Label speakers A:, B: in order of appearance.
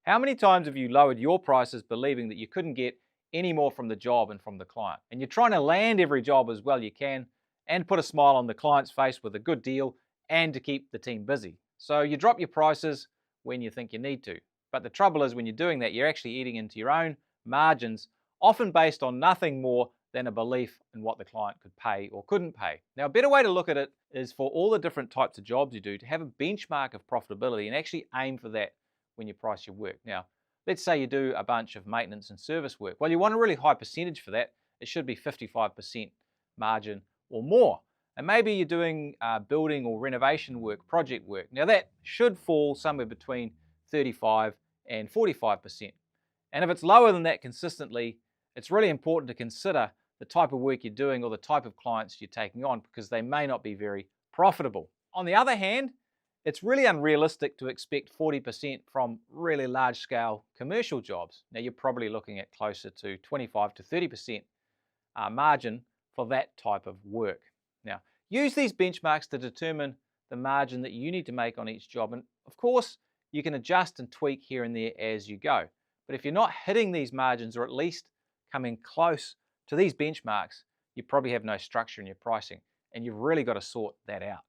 A: How many times have you lowered your prices believing that you couldn't get any more from the job and from the client? And you're trying to land every job as well you can and put a smile on the client's face with a good deal and to keep the team busy. So you drop your prices when you think you need to. But the trouble is when you're doing that, you're actually eating into your own margins, often based on nothing more than a belief in what the client could pay or couldn't pay. Now, a better way to look at it is for all the different types of jobs you do to have a benchmark of profitability and actually aim for that when you price your work. Now, let's say you do a bunch of maintenance and service work. Well, you want a really high percentage for that. It should be 55% margin or more. And maybe you're doing building or renovation work, project work. Now, that should fall somewhere between 35 and 45%. And if it's lower than that consistently, it's really important to consider the type of work you're doing or the type of clients you're taking on because they may not be very profitable. On the other hand, it's really unrealistic to expect 40% from really large scale commercial jobs. Now, you're probably looking at closer to 25 to 30% margin for that type of work. Now, use these benchmarks to determine the margin that you need to make on each job. And of course, you can adjust and tweak here and there as you go. But if you're not hitting these margins or at least coming close to these benchmarks, you probably have no structure in your pricing and you've really got to sort that out.